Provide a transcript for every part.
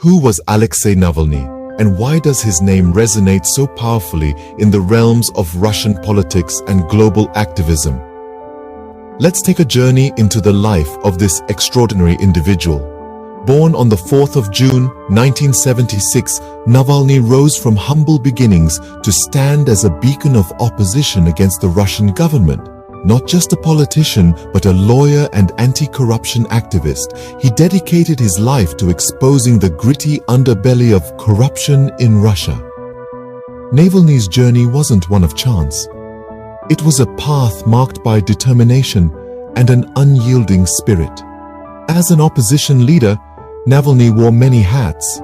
Who was Alexei Navalny, and why does his name resonate so powerfully in the realms of Russian politics and global activism? Let's take a journey into the life of this extraordinary individual. Born on the 4th of June 1976, Navalny rose from humble beginnings to stand as a beacon of opposition against the Russian government. Not just a politician, but a lawyer and anti-corruption activist, he dedicated his life to exposing the gritty underbelly of corruption in Russia. Navalny's journey wasn't one of chance. It was a path marked by determination and an unyielding spirit. As an opposition leader, Navalny wore many hats,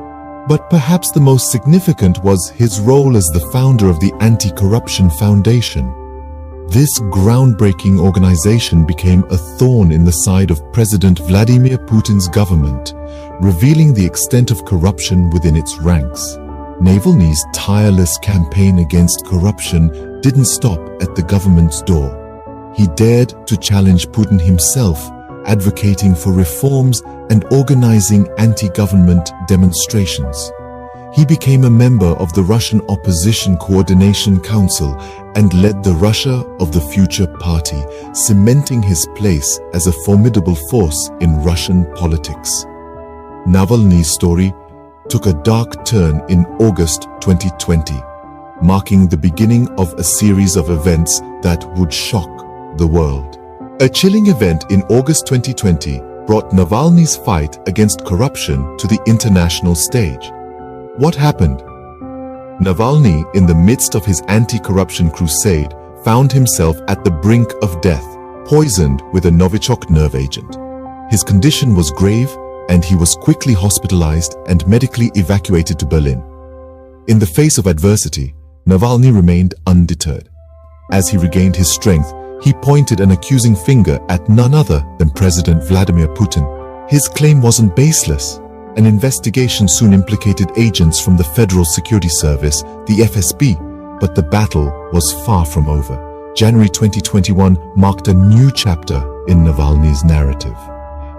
but perhaps the most significant was his role as the founder of the Anti-Corruption Foundation. This groundbreaking organization became a thorn in the side of President Vladimir Putin's government, revealing the extent of corruption within its ranks. Navalny's tireless campaign against corruption didn't stop at the government's door. He dared to challenge Putin himself, advocating for reforms and organizing anti-government demonstrations. He became a member of the Russian Opposition Coordination Council and led the Russia of the Future Party, cementing his place as a formidable force in Russian politics. Navalny's story took a dark turn in August 2020, marking the beginning of a series of events that would shock the world. A chilling event in August 2020 brought Navalny's fight against corruption to the international stage. What happened? Navalny, in the midst of his anti-corruption crusade, found himself at the brink of death, poisoned with a Novichok nerve agent. His condition was grave, and he was quickly hospitalized and medically evacuated to Berlin. In the face of adversity, Navalny remained undeterred. As he regained his strength, he pointed an accusing finger at none other than President Vladimir Putin. His claim wasn't baseless. An investigation soon implicated agents from the Federal Security Service, the FSB, but the battle was far from over. January 2021 marked a new chapter in Navalny's narrative.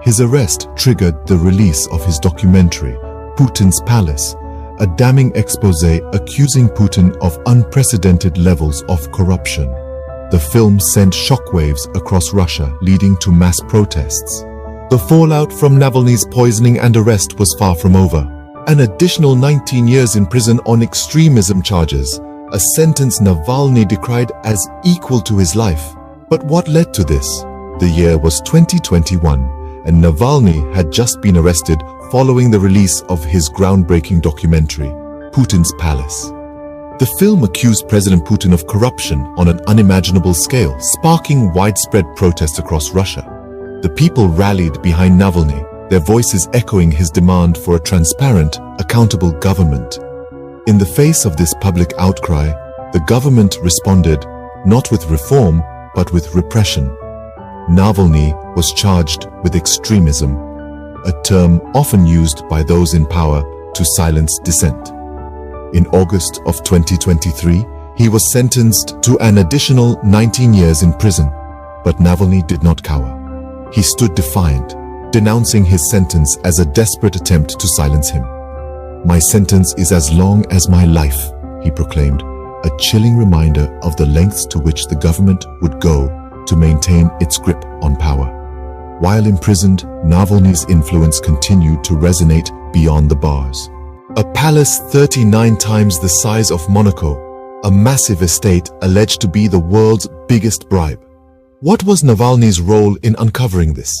His arrest triggered the release of his documentary, Putin's Palace, a damning expose accusing Putin of unprecedented levels of corruption. The film sent shockwaves across Russia, leading to mass protests. The fallout from Navalny's poisoning and arrest was far from over. An additional 19 years in prison on extremism charges, a sentence Navalny decried as equal to his life. But what led to this? The year was 2021, and Navalny had just been arrested following the release of his groundbreaking documentary, Putin's Palace. The film accused President Putin of corruption on an unimaginable scale, sparking widespread protests across Russia. The people rallied behind Navalny, their voices echoing his demand for a transparent, accountable government. In the face of this public outcry, the government responded not with reform, but with repression. Navalny was charged with extremism, a term often used by those in power to silence dissent. In August of 2023, he was sentenced to an additional 19 years in prison, but Navalny did not cower. He stood defiant, denouncing his sentence as a desperate attempt to silence him. "My sentence is as long as my life," he proclaimed, a chilling reminder of the lengths to which the government would go to maintain its grip on power. While imprisoned, Navalny's influence continued to resonate beyond the bars. A palace 39 times the size of Monaco, a massive estate alleged to be the world's biggest bribe. What was Navalny's role in uncovering this?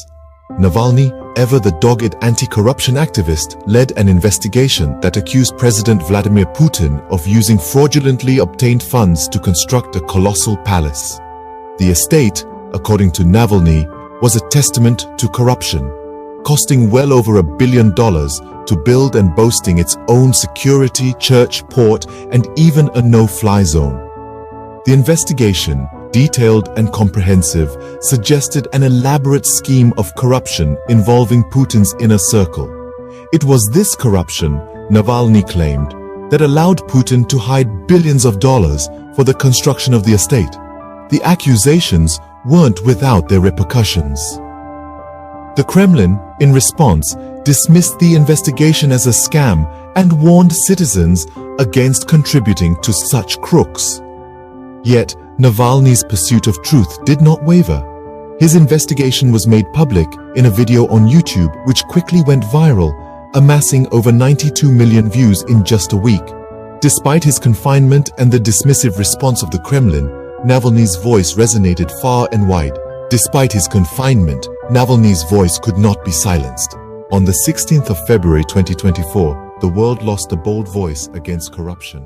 Navalny, ever the dogged anti-corruption activist, led an investigation that accused President Vladimir Putin of using fraudulently obtained funds to construct a colossal palace. The estate, according to Navalny, was a testament to corruption, costing well over $1 billion to build and boasting its own security, church, port, and even a no-fly zone. The investigation, detailed and comprehensive, suggested an elaborate scheme of corruption involving Putin's inner circle. It was this corruption, Navalny claimed, that allowed Putin to hide billions of dollars for the construction of the estate. The accusations weren't without their repercussions. The Kremlin, in response, dismissed the investigation as a scam and warned citizens against contributing to such crooks. Yet, Navalny's pursuit of truth did not waver. His investigation was made public in a video on YouTube which quickly went viral, amassing over 92 million views in just a week. Despite his confinement and the dismissive response of the Kremlin, Navalny's voice resonated far and wide. Despite his confinement, Navalny's voice could not be silenced. On the 16th of February 2024, the world lost a bold voice against corruption.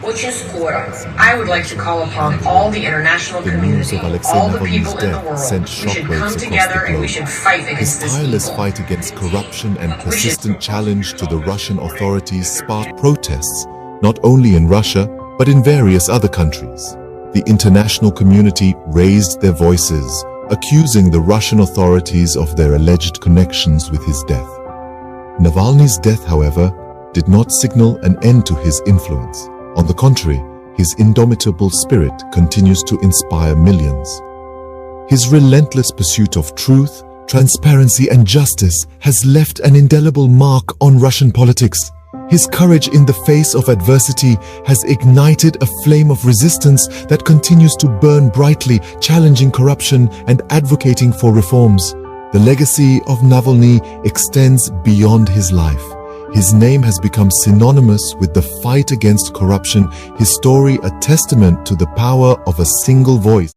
Очень скоро, I would like to call upon all the international community, all the people in the world. We should come together and we should fight against this evil. His tireless fight against corruption and persistent challenge to the Russian authorities sparked protests, not only in Russia, but in various other countries. The international community raised their voices, accusing the Russian authorities of their alleged connections with his death. Navalny's death, however, did not signal an end to his influence. On the contrary, his indomitable spirit continues to inspire millions. His relentless pursuit of truth, transparency, and justice has left an indelible mark on Russian politics. His courage in the face of adversity has ignited a flame of resistance that continues to burn brightly, challenging corruption and advocating for reforms. The legacy of Navalny extends beyond his life. His name has become synonymous with the fight against corruption, his story a testament to the power of a single voice.